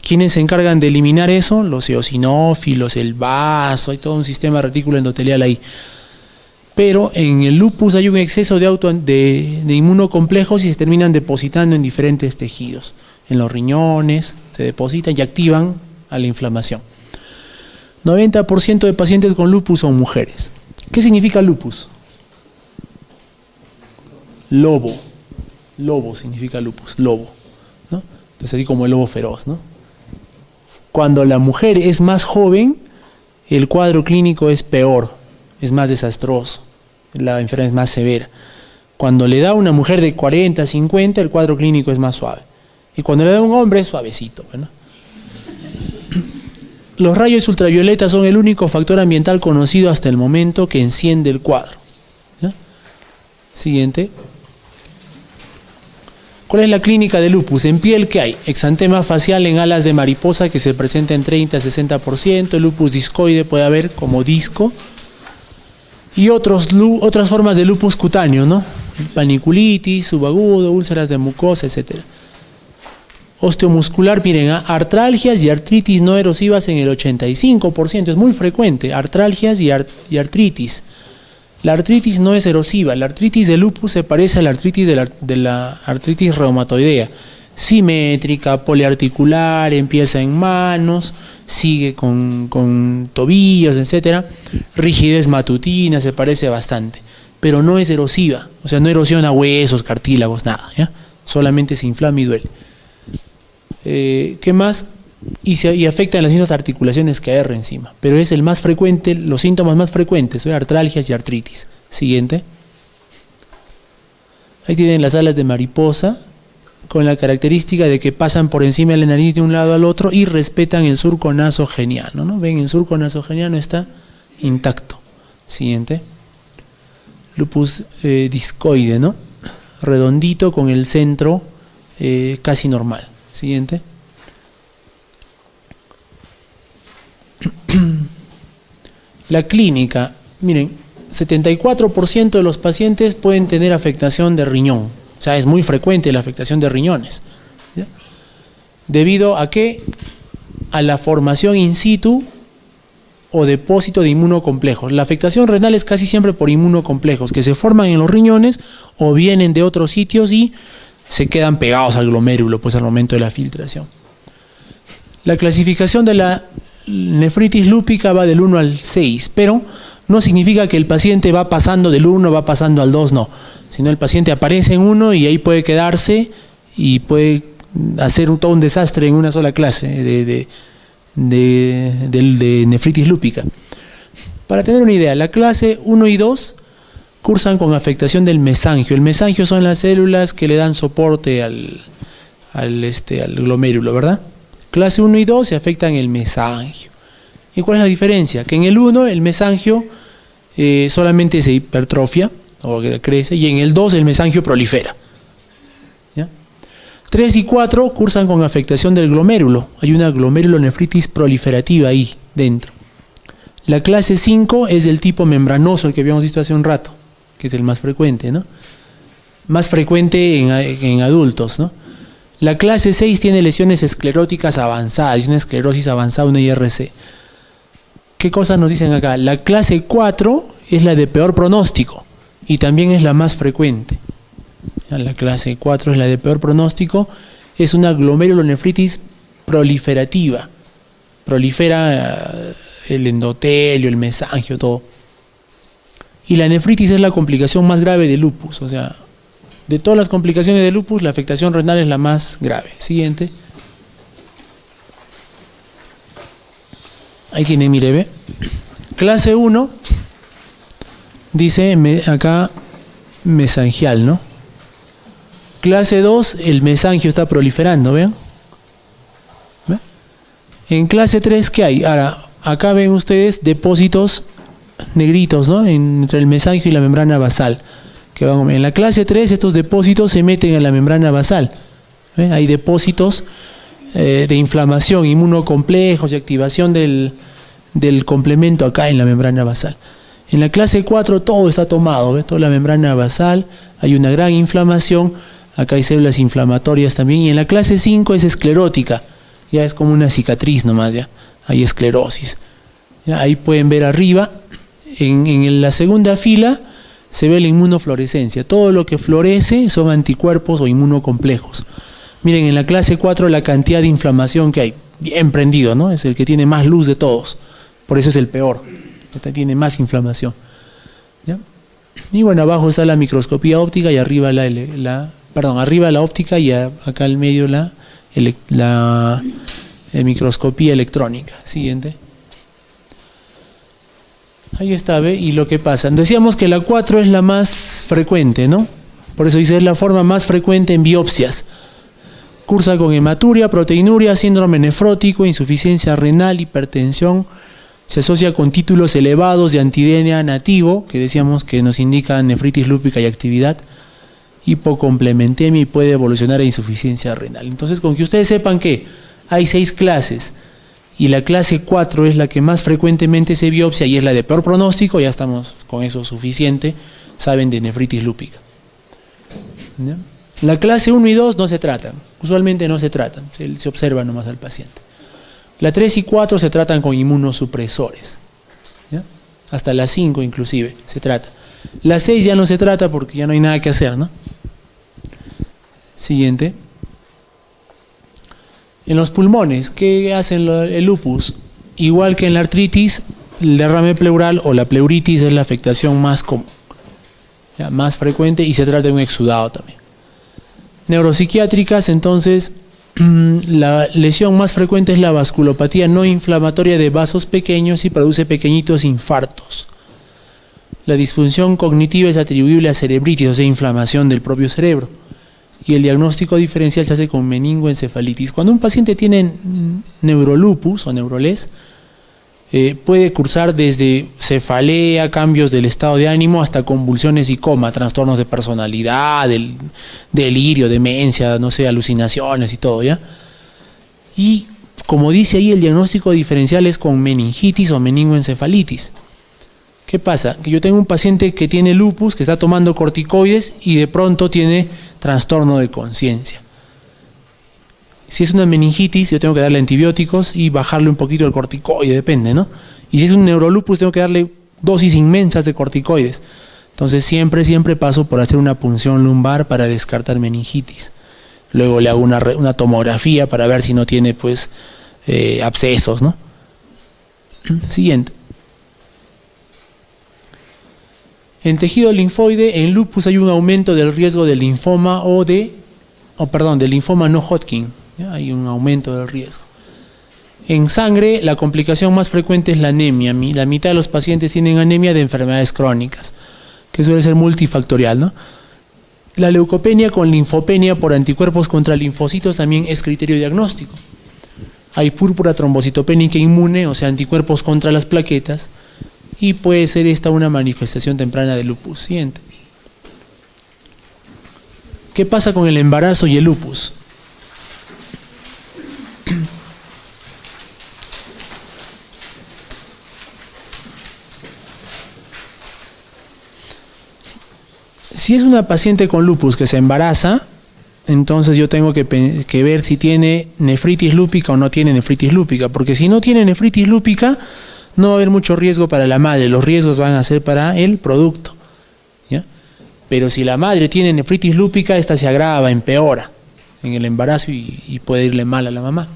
¿Quiénes se encargan de eliminar eso? Los eosinófilos, el vaso, hay todo un sistema retículo endotelial ahí. Pero en el lupus hay un exceso de inmunocomplejos y se terminan depositando en diferentes tejidos. En los riñones se depositan y activan a la inflamación. 90% de pacientes con lupus son mujeres. ¿Qué significa lupus? Lobo. Lobo significa lupus, lobo, ¿no? Entonces así como el lobo feroz, ¿no? Cuando la mujer es más joven, el cuadro clínico es peor, es más desastroso, la enfermedad es más severa. Cuando le da a una mujer de 40, 50, el cuadro clínico es más suave. Y cuando le da a un hombre es suavecito, ¿no? Los rayos ultravioletas son el único factor ambiental conocido hasta el momento que enciende el cuadro, ¿ya? Siguiente. ¿Cuál es la clínica de lupus? En piel, ¿qué hay? Exantema facial en alas de mariposa que se presenta en 30 a 60%, el lupus discoide puede haber como disco, y otras formas de lupus cutáneo, ¿no? Paniculitis, subagudo, úlceras de mucosa, etc. Osteomuscular, miren, artralgias y artritis no erosivas en el 85%, es muy frecuente, artralgias y artritis. La artritis no es erosiva, la artritis de lupus se parece a la artritis de la artritis reumatoidea, simétrica, poliarticular, empieza en manos, sigue con tobillos, etc. Rigidez matutina, se parece bastante, pero no es erosiva, o sea, no erosiona huesos, cartílagos, nada, ¿ya? Solamente se inflama y duele. ¿Qué más? Y afecta en las mismas articulaciones que AR encima, pero es el más frecuente, los síntomas más frecuentes son artralgias y artritis. Siguiente. Ahí tienen las alas de mariposa con la característica de que pasan por encima de la nariz de un lado al otro y respetan el surco nasogeniano, ¿no? Ven, el surco nasogeniano está intacto. Siguiente. Lupus discoide, ¿no? Redondito con el centro casi normal. Siguiente. La clínica, miren, 74% de los pacientes pueden tener afectación de riñón, o sea, es muy frecuente la afectación de riñones, ¿ya? ¿Debido a qué? A la formación in situ o depósito de inmunocomplejos. La afectación renal es casi siempre por inmunocomplejos que se forman en los riñones o vienen de otros sitios y se quedan pegados al glomérulo, pues al momento de la filtración. La clasificación de la nefritis lúpica va del 1 al 6, pero no significa que el paciente va pasando del 1, va pasando al 2, no. Sino el paciente aparece en 1 y ahí puede quedarse y puede hacer todo un desastre en una sola clase de nefritis lúpica. Para tener una idea, la clase 1 y 2 cursan con afectación del mesangio. El mesangio son las células que le dan soporte al glomérulo, ¿verdad? Clase 1 y 2 se afectan el mesangio. ¿Y cuál es la diferencia? Que en el 1 el mesangio solamente se hipertrofia o crece, y en el 2 el mesangio prolifera. ¿Ya? 3 y 4 cursan con afectación del glomérulo. Hay una glomerulonefritis proliferativa ahí dentro. La clase 5 es del tipo membranoso, el que habíamos visto hace un rato, que es el más frecuente, ¿no? Más frecuente en adultos, ¿no? La clase 6 tiene lesiones escleróticas avanzadas, una esclerosis avanzada, una IRC. ¿Qué cosas nos dicen acá? La clase 4 es la de peor pronóstico. y también es la más frecuente. La clase 4 es la de peor pronóstico, es una glomerulonefritis proliferativa. Prolifera el endotelio, el mesangio, todo. Y la nefritis es la complicación más grave del lupus, o sea, de todas las complicaciones del lupus, la afectación renal es la más grave. Siguiente. Ahí tiene, mire, ve. Clase 1, dice acá mesangial, ¿no? Clase 2, el mesangio está proliferando, ¿vean? ¿Ve? En clase 3, ¿qué hay? Ahora, acá ven ustedes depósitos negritos, ¿no? Entre el mesangio y la membrana basal. Que van, en la clase 3, estos depósitos se meten en la membrana basal. ¿Ve? Hay depósitos de inflamación, inmunocomplejos y activación del complemento acá en la membrana basal. En la clase 4 todo está tomado, ¿ve? Toda la membrana basal, hay una gran inflamación, acá hay células inflamatorias también, y en la clase 5 es esclerótica, ya es como una cicatriz nomás, ya hay esclerosis. ¿Ya? Ahí pueden ver arriba, en la segunda fila se ve la inmunofluorescencia, todo lo que florece son anticuerpos o inmunocomplejos. Miren, en la clase 4 la cantidad de inflamación que hay, bien prendido, ¿no? Es el que tiene más luz de todos, por eso es el peor, este tiene más inflamación. ¿Ya? Y bueno, abajo está la microscopía óptica y arriba arriba la óptica y acá al medio la microscopía electrónica. Siguiente. Ahí está, ¿ve? Y lo que pasa. Decíamos que la 4 es la más frecuente, ¿no? Por eso dice, es la forma más frecuente en biopsias. Cursa con hematuria, proteinuria, síndrome nefrótico, insuficiencia renal, hipertensión. Se asocia con títulos elevados de anti-DNA nativo, que decíamos que nos indican nefritis lúpica y actividad, hipocomplementemia y puede evolucionar a insuficiencia renal. Entonces, con que ustedes sepan que hay 6 clases y la clase 4 es la que más frecuentemente se biopsia y es la de peor pronóstico, ya estamos con eso suficiente, saben de nefritis lúpica. ¿Ya? La clase 1 y 2 no se tratan, usualmente no se tratan, se observa nomás al paciente. La 3 y 4 se tratan con inmunosupresores, ¿ya? Hasta la 5 inclusive se trata. La 6 ya no se trata porque ya no hay nada que hacer, ¿no? Siguiente. En los pulmones, ¿qué hacen el lupus? Igual que en la artritis, el derrame pleural o la pleuritis es la afectación más común, ¿ya? Más frecuente y se trata de un exudado también. Neuropsiquiátricas, entonces, la lesión más frecuente es la vasculopatía no inflamatoria de vasos pequeños y produce pequeñitos infartos. La disfunción cognitiva es atribuible a cerebritis, o sea, inflamación del propio cerebro. Y el diagnóstico diferencial se hace con meningoencefalitis. Cuando un paciente tiene neurolupus o neuroles, puede cursar desde cefalea, cambios del estado de ánimo, hasta convulsiones y coma, trastornos de personalidad, delirio, demencia, no sé, alucinaciones y todo, ¿ya? Y como dice ahí, el diagnóstico diferencial es con meningitis o meningoencefalitis. ¿Qué pasa? Que yo tengo un paciente que tiene lupus, que está tomando corticoides y de pronto tiene trastorno de conciencia. Si es una meningitis, yo tengo que darle antibióticos y bajarle un poquito el corticoide, depende, ¿no? Y si es un neurolupus, tengo que darle dosis inmensas de corticoides. Entonces siempre paso por hacer una punción lumbar para descartar meningitis. Luego le hago una tomografía para ver si no tiene, pues, abscesos, ¿no? Siguiente. En tejido linfoide, en lupus hay un aumento del riesgo de linfoma del linfoma no Hodgkin. ¿Ya? Hay un aumento del riesgo. En sangre, la complicación más frecuente es la anemia. La mitad de los pacientes tienen anemia de enfermedades crónicas, que suele ser multifactorial, ¿no? La leucopenia con linfopenia por anticuerpos contra linfocitos también es criterio diagnóstico. Hay púrpura trombocitopénica inmune, o sea, anticuerpos contra las plaquetas, y puede ser esta una manifestación temprana de lupus. Siguiente. ¿Qué pasa con el embarazo y el lupus? Si es una paciente con lupus que se embaraza, entonces yo tengo que ver si tiene nefritis lúpica o no tiene nefritis lúpica, porque si no tiene nefritis lúpica, no va a haber mucho riesgo para la madre, los riesgos van a ser para el producto, ¿ya? Pero si la madre tiene nefritis lúpica, esta se agrava, empeora en el embarazo y puede irle mal a la mamá.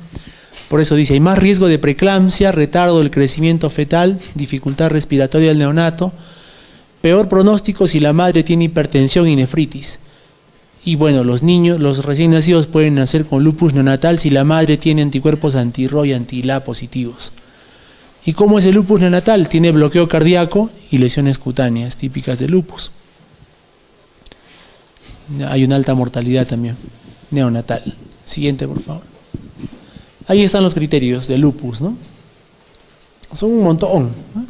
Por eso dice, hay más riesgo de preeclampsia, retardo del crecimiento fetal, dificultad respiratoria del neonato, peor pronóstico si la madre tiene hipertensión y nefritis. Y bueno, los niños, los recién nacidos pueden nacer con lupus neonatal si la madre tiene anticuerpos anti-RO y anti-LA positivos. ¿Y cómo es el lupus neonatal? Tiene bloqueo cardíaco y lesiones cutáneas típicas de lupus. Hay una alta mortalidad también neonatal. Siguiente, por favor. Ahí están los criterios de lupus, ¿no? Son un montón, ¿no?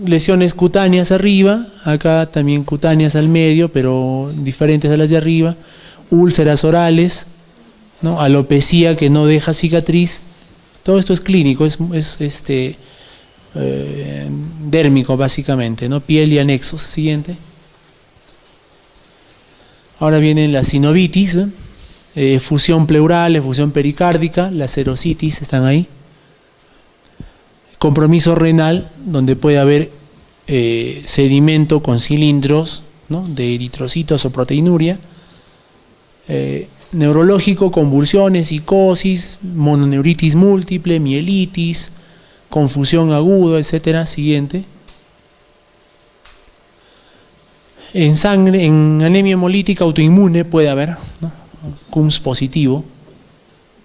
Lesiones cutáneas arriba, acá también cutáneas al medio, pero diferentes a las de arriba, úlceras orales, ¿no? Alopecia que no deja cicatriz, todo esto es clínico, es dérmico básicamente, ¿no? Piel y anexos. Siguiente. Ahora vienen las sinovitis, ¿no? Efusión pleural, efusión pericárdica, las serositis están ahí. Compromiso renal, donde puede haber sedimento con cilindros, ¿no? De eritrocitos o proteinuria. Neurológico, convulsiones, psicosis, mononeuritis múltiple, mielitis, confusión aguda, etcétera. Siguiente. En sangre, en anemia hemolítica autoinmune puede haber, ¿no? CUMS positivo,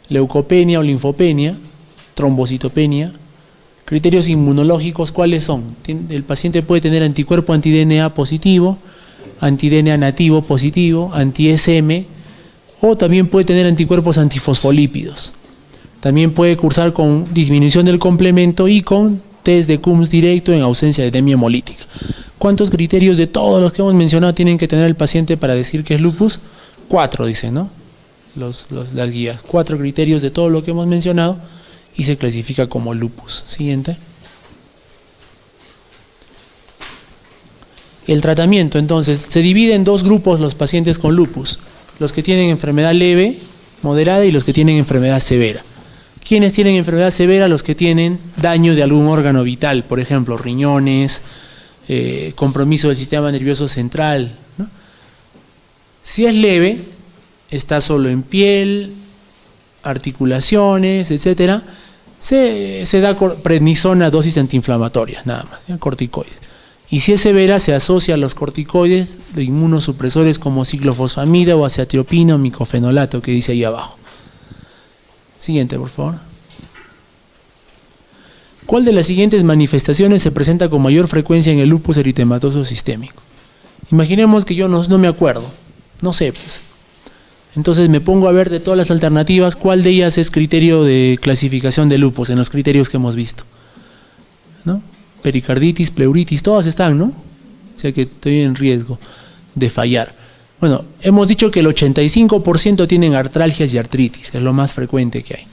leucopenia o linfopenia, trombocitopenia. Criterios inmunológicos, ¿cuáles son? El paciente puede tener anticuerpo anti-DNA positivo, anti-DNA nativo positivo, anti-SM, o también puede tener anticuerpos antifosfolípidos. También puede cursar con disminución del complemento y con test de CUMS directo en ausencia de anemia hemolítica. ¿Cuántos criterios de todos los que hemos mencionado tienen que tener el paciente para decir que es lupus? 4, dicen, ¿no? Las guías. 4 criterios de todo lo que hemos mencionado y se clasifica como lupus. Siguiente. El tratamiento, entonces, se divide en 2 grupos los pacientes con lupus. Los que tienen enfermedad leve, moderada y los que tienen enfermedad severa. ¿Quiénes tienen enfermedad severa? Los que tienen daño de algún órgano vital, por ejemplo, riñones, compromiso del sistema nervioso central, ¿no? Si es leve, está solo en piel, articulaciones, etcétera, se da prednisona, dosis antiinflamatorias, nada más, ¿ya? Corticoides. Y si es severa, se asocia a los corticoides de inmunosupresores como ciclofosfamida o azathioprina o micofenolato, que dice ahí abajo. Siguiente, por favor. ¿Cuál de las siguientes manifestaciones se presenta con mayor frecuencia en el lupus eritematoso sistémico? Imaginemos que yo no me acuerdo, no sé, pues. Entonces me pongo a ver de todas las alternativas, ¿cuál de ellas es criterio de clasificación de lupus en los criterios que hemos visto? ¿No? Pericarditis, pleuritis, todas están, ¿no? O sea que estoy en riesgo de fallar. Bueno, hemos dicho que el 85% tienen artralgias y artritis, es lo más frecuente que hay,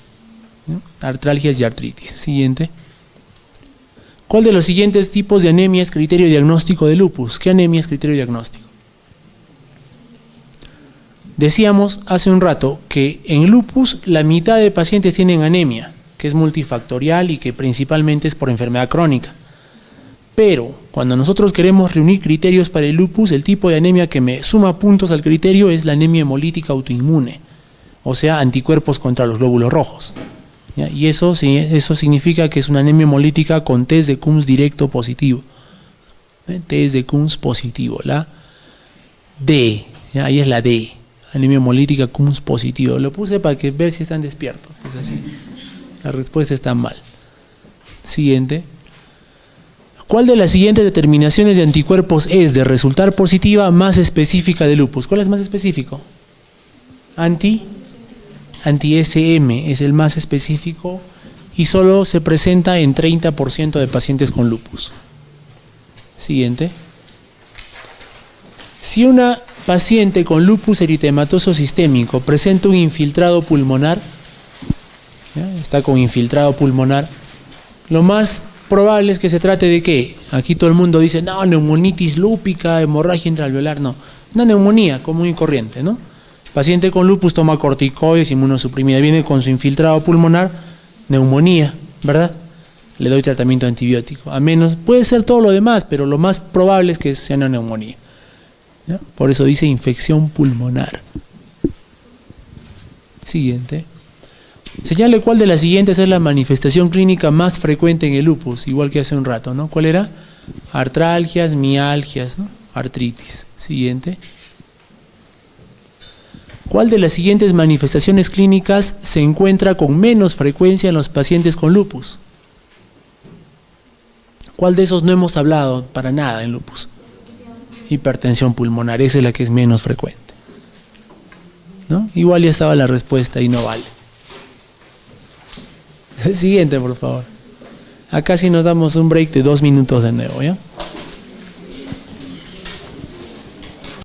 ¿no? Artralgias y artritis. Siguiente. ¿Cuál de los siguientes tipos de anemia es criterio diagnóstico de lupus? ¿Qué anemia es criterio diagnóstico? Decíamos hace un rato que en lupus la mitad de pacientes tienen anemia, que es multifactorial y que principalmente es por enfermedad crónica. Pero cuando nosotros queremos reunir criterios para el lupus, el tipo de anemia que me suma puntos al criterio es la anemia hemolítica autoinmune, o sea, anticuerpos contra los glóbulos rojos. ¿Ya? Y eso significa que es una anemia hemolítica con test de CUMS directo positivo. Test de CUMS positivo, la D, ¿ya? Ahí es la D, anemia hemolítica CUMS positivo. Lo puse para que ver si están despiertos, pues así. La respuesta está mal. Siguiente. ¿Cuál de las siguientes determinaciones de anticuerpos es de resultar positiva más específica de lupus? ¿Cuál es más específico? Anti-SM es el más específico y solo se presenta en 30% de pacientes con lupus. Siguiente. Si una paciente con lupus eritematoso sistémico presenta un infiltrado pulmonar, ¿ya? Está con infiltrado pulmonar, lo más probable es que se trate de ¿qué? Aquí todo el mundo dice, no, neumonitis lúpica, hemorragia intraalveolar, no. Una neumonía común y corriente, ¿no? Paciente con lupus toma corticoides, inmunosuprimida, viene con su infiltrado pulmonar, neumonía, ¿verdad? Le doy tratamiento antibiótico. A menos, puede ser todo lo demás, pero lo más probable es que sea una neumonía. ¿Ya? Por eso dice infección pulmonar. Siguiente. Señale cuál de las siguientes es la manifestación clínica más frecuente en el lupus, igual que hace un rato, ¿no? ¿Cuál era? Artralgias, mialgias, ¿no? Artritis. Siguiente. ¿Cuál de las siguientes manifestaciones clínicas se encuentra con menos frecuencia en los pacientes con lupus? ¿Cuál de esos no hemos hablado para nada en lupus? Hipertensión pulmonar, esa es la que es menos frecuente, ¿no? Igual ya estaba la respuesta y no vale. Siguiente, por favor. Acá sí nos damos un break de 2 minutos de nuevo, ¿ya?